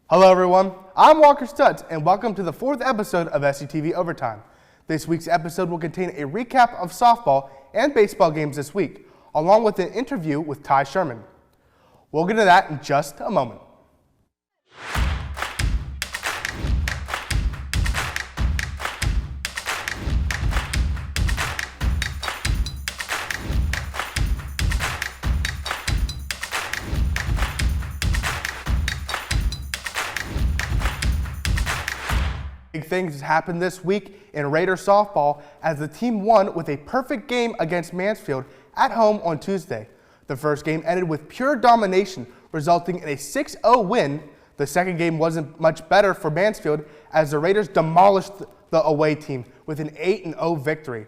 Hello everyone, I'm Walker Stutz and welcome to the 4th episode of SUTV Overtime. This week's episode will contain a recap of softball and baseball games this week, along with an interview with Ty Sherman. We'll get to that in just a moment. Big things happened this week in Raider softball as the team won with a perfect game against Mansfield at home on Tuesday. The first game ended with pure domination, resulting in a 6-0 win. The second game wasn't much better for Mansfield as the Raiders demolished the away team with an 8-0 victory.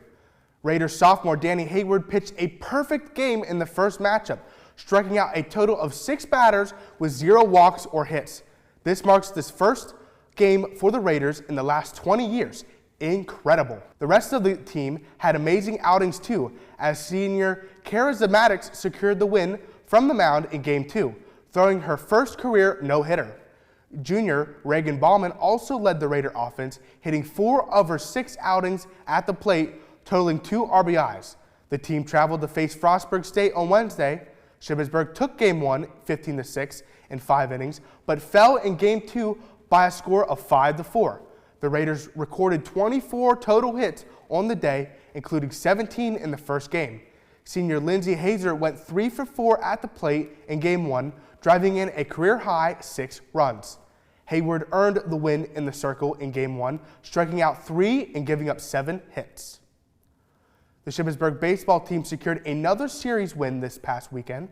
Raiders sophomore Danny Hayward pitched a perfect game in the first matchup, striking out a total of 6 batters with 0 walks or hits. This marks the first game for the Raiders in the last 20 years. Incredible. The rest of the team had amazing outings too, as senior Kara Zamadix secured the win from the mound in Game 2, throwing her first career no-hitter. Junior Reagan Ballman also led the Raider offense, hitting 4 of her 6 outings at the plate, totaling 2 RBIs. The team traveled to face Frostburg State on Wednesday. Shippensburg took Game 1 15-6 in 5 innings, but fell in Game 2 by a score of 5-4. The Raiders recorded 24 total hits on the day, including 17 in the first game. Senior Lindsay Hazer went 3 for 4 at the plate in Game 1, driving in a career-high 6 runs. Hayward earned the win in the circle in Game 1, striking out 3 and giving up 7 hits. The Shippensburg baseball team secured another series win this past weekend.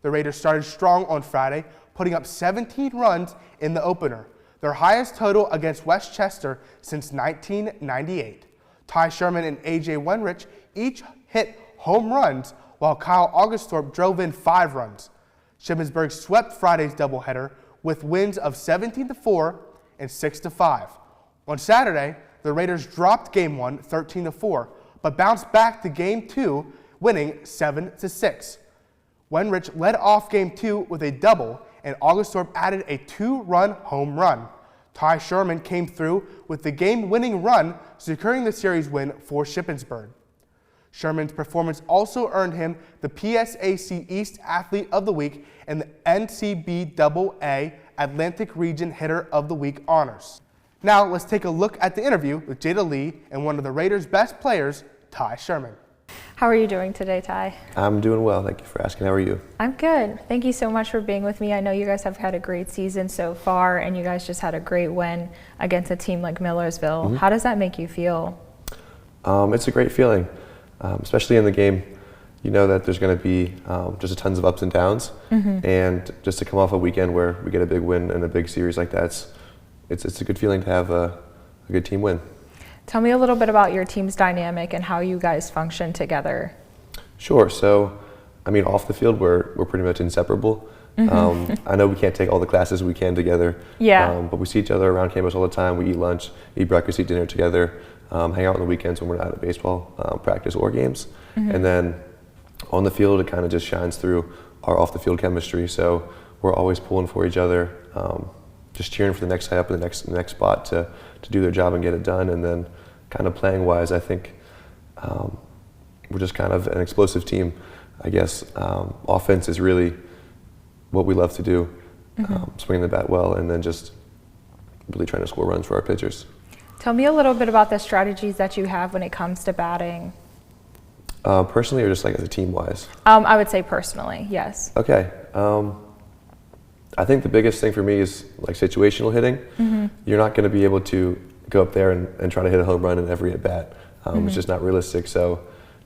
The Raiders started strong on Friday, putting up 17 runs in the opener, their highest total against Westchester since 1998. Ty Sherman and A.J. Wenrich each hit home runs, while Kyle Augusthorpe drove in 5 runs. Shippensburg swept Friday's doubleheader with wins of 17-4 and 6-5. On Saturday, the Raiders dropped Game 1 13-4, but bounced back to Game 2, winning 7-6. Wenrich led off Game 2 with a double, and Augusthorpe added a 2-run home run. Ty Sherman came through with the game-winning run, securing the series win for Shippensburg. Sherman's performance also earned him the PSAC East Athlete of the Week and the NCBAA Atlantic Region Hitter of the Week honors. Now let's take a look at the interview with Jada Lee and one of the Raiders' best players, Ty Sherman. How are you doing today, Ty? I'm doing well. Thank you for asking. How are you? I'm good. Thank you so much for being with me. I know you guys have had a great season so far, and you guys just had a great win against a team like Millersville. Mm-hmm. How does that make you feel? It's a great feeling, especially in the game. You know that there's going to be just tons of ups and downs, and just to come off a weekend where we get a big win and a big series like that, it's a good feeling to have a good team win. Tell me a little bit about your team's dynamic and how you guys function together. Sure. So, I mean, off the field, we're pretty much inseparable. I know we can't take all the classes we can together, but we see each other around campus all the time. We eat lunch, eat breakfast, eat dinner together, hang out on the weekends when we're not at baseball practice or games. And then on the field, it kind of just shines through our off-the-field chemistry. So we're always pulling for each other, just cheering for the next guy up in the next spot to do their job and get it done. And then kind of playing wise, I think we're just kind of an explosive team, I guess. Offense is really what we love to do, swinging the bat well, and then just really trying to score runs for our pitchers. Tell me a little bit about the strategies that you have when it comes to batting. Personally, or just like as a team wise? I would say personally, yes. Okay. I think the biggest thing for me is like situational hitting. You're not going to be able to go up there and try to hit a home run in every at bat. It's just not realistic. So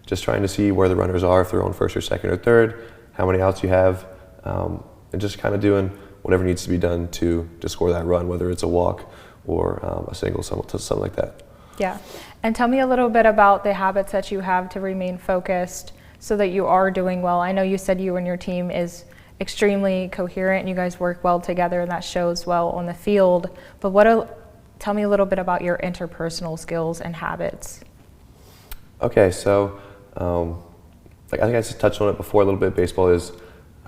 just trying to see where the runners are, if they're on first or second or third, how many outs you have, and just kind of doing whatever needs to be done to score that run, whether it's a walk or a single, something like that. Yeah. And tell me a little bit about the habits that you have to remain focused so that you are doing well. I know you said you and your team is extremely coherent and you guys work well together and that shows well on the field, but tell me a little bit about your interpersonal skills and habits. Okay, so like I think I just touched on it before a little bit. Baseball is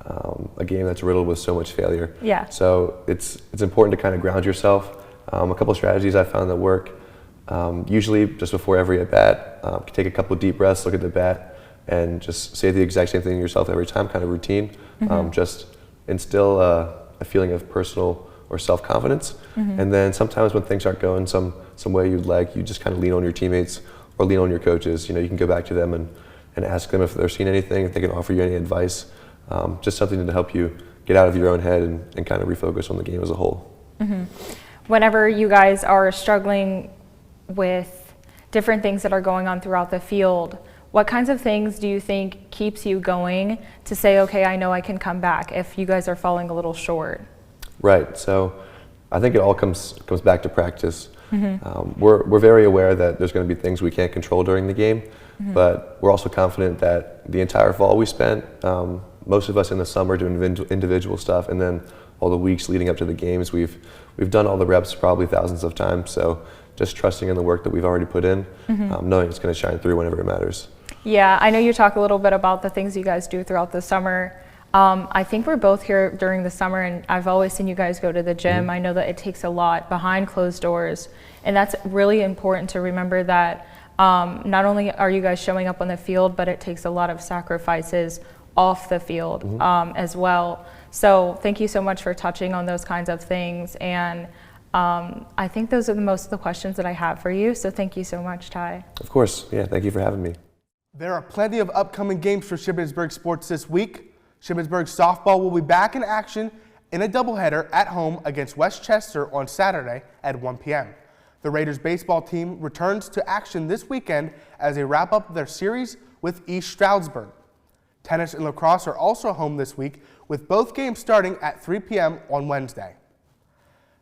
a game that's riddled with so much failure. Yeah. So it's important to kind of ground yourself. A couple strategies I found that work. Usually just before every at bat, take a couple deep breaths, look at the bat, and just say the exact same thing to yourself every time, kind of routine. Just instill a feeling of personal or self-confidence. And then sometimes when things aren't going some way you'd like, you just kind of lean on your teammates or lean on your coaches. You can go back to them and ask them if they're seeing anything, if they can offer you any advice. Just something to help you get out of your own head and kind of refocus on the game as a whole. Whenever you guys are struggling with different things that are going on throughout the field, what kinds of things do you think keeps you going to say, okay, I know I can come back if you guys are falling a little short? Right. So I think it all comes back to practice. We're very aware that there's going to be things we can't control during the game, but we're also confident that the entire fall we spent, most of us in the summer doing individual stuff, and then all the weeks leading up to the games, we've done all the reps probably thousands of times. So just trusting in the work that we've already put in, knowing it's going to shine through whenever it matters. Yeah, I know you talk a little bit about the things you guys do throughout the summer. I think we're both here during the summer, and I've always seen you guys go to the gym. I know that it takes a lot behind closed doors, and that's really important to remember that not only are you guys showing up on the field, but it takes a lot of sacrifices off the field as well. So thank you so much for touching on those kinds of things, and I think those are most of the questions that I have for you, so thank you so much, Ty. Of course. Yeah, thank you for having me. There are plenty of upcoming games for Shippensburg sports this week. Shippensburg softball will be back in action in a doubleheader at home against Westchester on Saturday at 1 p.m. The Raiders baseball team returns to action this weekend as they wrap up their series with East Stroudsburg. Tennis and lacrosse are also home this week, with both games starting at 3 p.m. on Wednesday.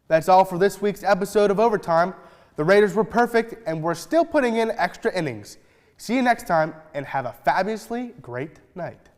That's all for this week's episode of Overtime. The Raiders were perfect, and we're still putting in extra innings. See you next time, and have a fabulously great night.